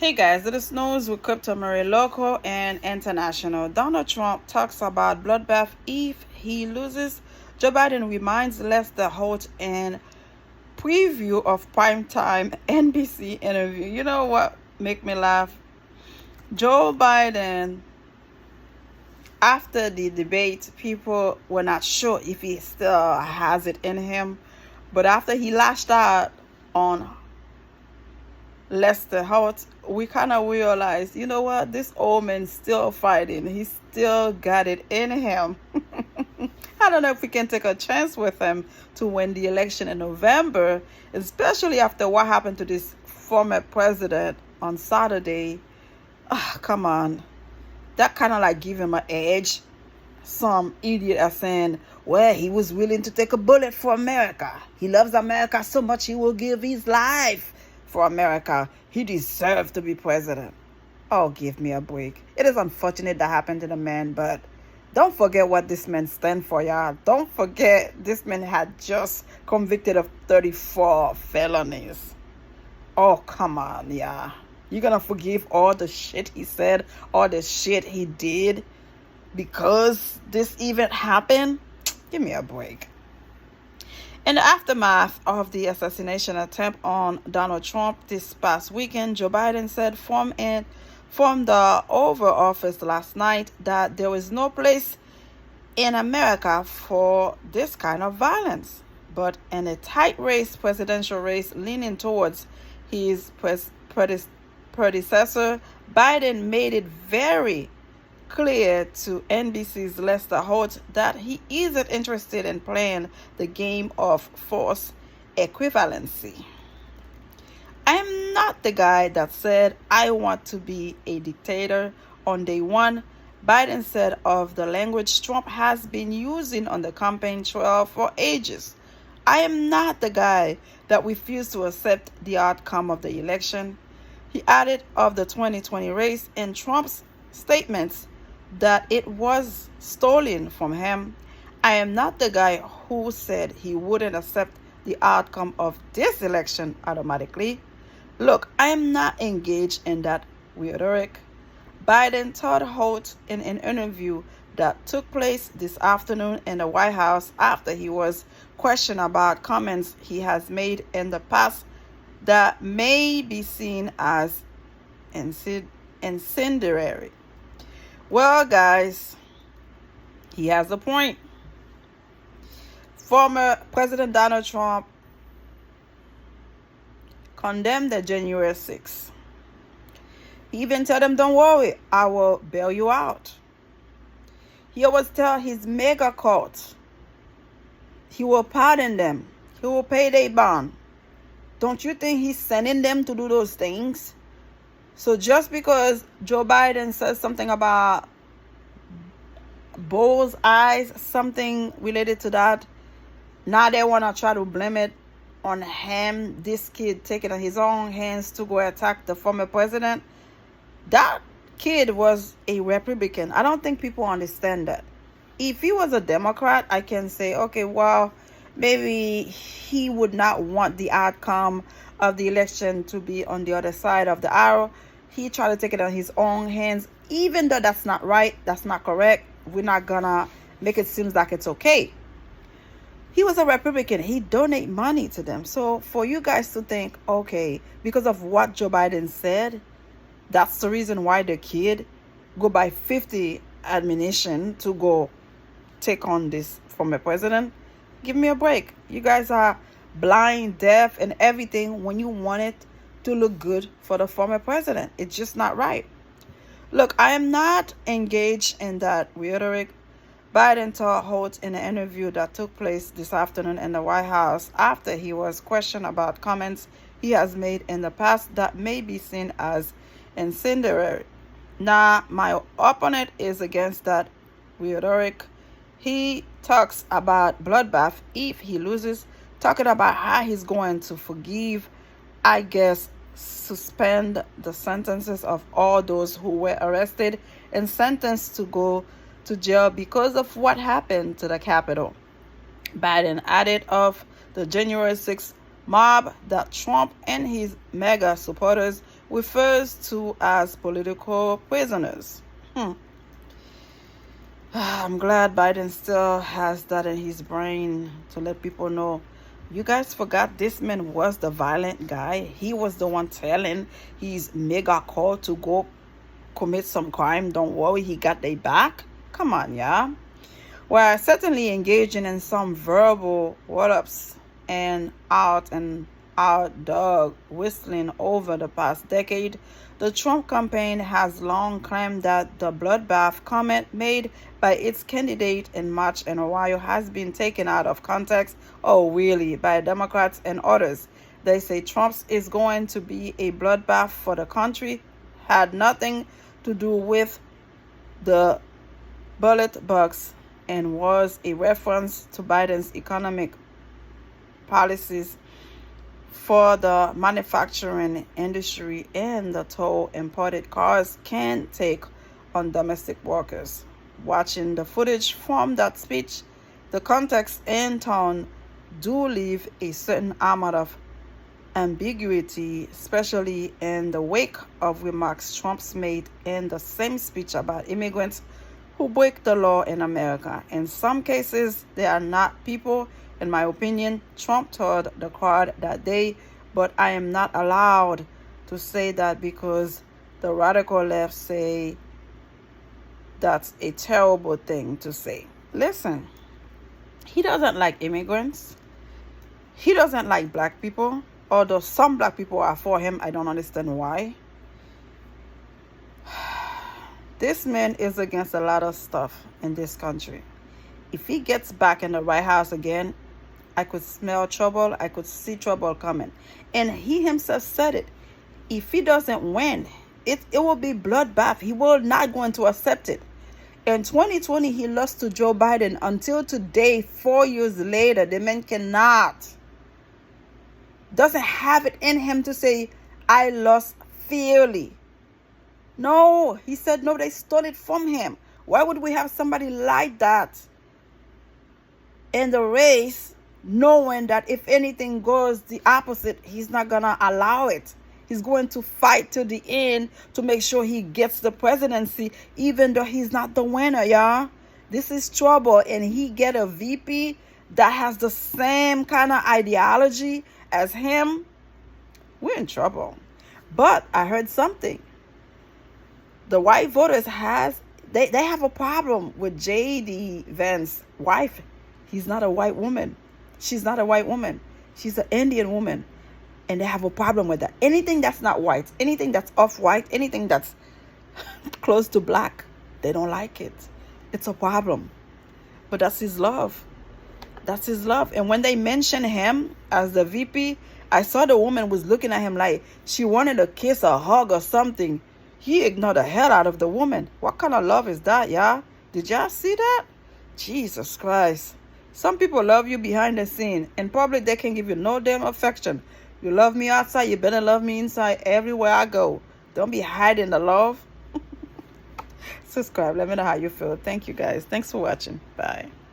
Hey guys, it is news with Crypto Murray local and international. Donald Trump talks about bloodbath if he loses. Joe Biden reminds Lester Holt in preview of primetime NBC interview. You know what make me laugh? Joe Biden, after the debate, people were not sure if he still has it in him. But after he lashed out on Lester Holt, we kind of realized, you know what, this old man's still fighting. He still got it in him. I don't know if we can take a chance with him to win the election in November, especially after what happened to this former president on Saturday. Come on. That kind of like give him an edge. Some idiot are saying, well, he was willing to take a bullet for America. He loves America so much he will give his life for America. He deserves to be president. Oh, give me a break. It is unfortunate that happened to the man, but don't forget what this man stands for, y'all. Don't forget this man had just convicted of 34 felonies. Oh, come on, yeah. You're gonna forgive all the shit he said, all the shit he did because this event happened? Give me a break. In the aftermath of the assassination attempt on Donald Trump this past weekend, Joe Biden said from the Oval Office last night that there is no place in America for this kind of violence. But in a tight presidential race leaning towards his predecessor, Biden made it very clear to NBC's Lester Holt that he isn't interested in playing the game of force equivalency. I am not the guy that said I want to be a dictator on day one, Biden said of the language Trump has been using on the campaign trail for ages. I am not the guy that refused to accept the outcome of the election. He added of the 2020 race and Trump's statements that it was stolen from him. I am not the guy who said he wouldn't accept the outcome of this election automatically. Look, I am not engaged in that rhetoric. Biden told Holt in an interview that took place this afternoon in the White House after he was questioned about comments he has made in the past that may be seen as incendiary. Well, guys, he has a point. Former President Donald Trump condemned the January 6th. He even told them, don't worry, I will bail you out. He always tell his mega court, he will pardon them. He will pay their bond. Don't you think he's sending them to do those things? So just because Joe Biden says something about bull's eyes, something related to that, now they want to try to blame it on him, this kid taking it in his own hands to go attack the former president. That kid was a Republican. I don't think people understand that. If he was a Democrat, I can say, okay, well, maybe he would not want the outcome of the election to be on the other side of the aisle. He tried to take it on his own hands, even though that's not right, that's not correct. We're not gonna make it seem like it's okay. He was a Republican. He donated money to them. So for you guys to think, okay, because of what Joe Biden said, that's the reason why the kid go buy 50 ammunition to go take on this former president. Give me a break. You guys are blind, deaf, and everything when you want it to look good for the former president. It's just not right. Look, I am not engaged in that rhetoric. Biden told Holt in an interview that took place this afternoon in the White House after he was questioned about comments he has made in the past that may be seen as incendiary. Now, my opponent is against that rhetoric. He talks about bloodbath if he loses, talking about how he's going to forgive, I guess, suspend the sentences of all those who were arrested and sentenced to go to jail because of what happened to the Capitol. Biden added of the January 6th mob that Trump and his mega supporters refers to as political prisoners. I'm glad Biden still has that in his brain to let people know. You guys forgot this man was the violent guy. He was the one telling his mega call to go commit some crime. Don't worry, he got their back. Come on, yeah. Well, certainly engaging in some verbal what-ups and out dog whistling over the past decade, the Trump campaign has long claimed that the bloodbath comment made by its candidate in March in Ohio has been taken out of context, oh really, by Democrats and others. They say Trump's is going to be a bloodbath for the country had nothing to do with the ballot box and was a reference to Biden's economic policies for the manufacturing industry and the toll imported cars can take on domestic workers. Watching the footage from that speech, the context and tone do leave a certain amount of ambiguity, especially in the wake of remarks Trump's made in the same speech about immigrants who break the law in America. In some cases, they are not people. In my opinion, Trump told the crowd that day, but I am not allowed to say that because the radical left say that's a terrible thing to say. Listen, he doesn't like immigrants. He doesn't like black people. Although some black people are for him, I don't understand why. This man is against a lot of stuff in this country. If he gets back in the White House again, I could smell trouble. I could see trouble coming. And he himself said it. If he doesn't win, it will be bloodbath. He will not going to accept it. In 2020, he lost to Joe Biden. Until today, 4 years later, the man doesn't have it in him to say, I lost fairly. No, he said, no, they stole it from him. Why would we have somebody like that in the race, knowing that if anything goes the opposite, he's not going to allow it? He's going to fight to the end to make sure he gets the presidency, even though he's not the winner, y'all. This is trouble. And he get a VP that has the same kind of ideology as him. We're in trouble. But I heard something. The white voters they have a problem with J.D. Vance's wife. He's not a white woman. She's not a white woman. She's an Indian woman. And they have a problem with that. Anything that's not white, anything that's off-white, anything that's close to black, they don't like it. It's a problem. But that's his love. That's his love. And when they mention him as the VP, I saw the woman was looking at him like she wanted a kiss, a hug, or something. He ignored the hell out of the woman. What kind of love is that, y'all? Did y'all see that? Jesus Christ. Some people love you behind the scene. In public, they can give you no damn affection. You love me outside, you better love me inside everywhere I go. Don't be hiding the love. Subscribe. Let me know how you feel. Thank you, guys. Thanks for watching. Bye.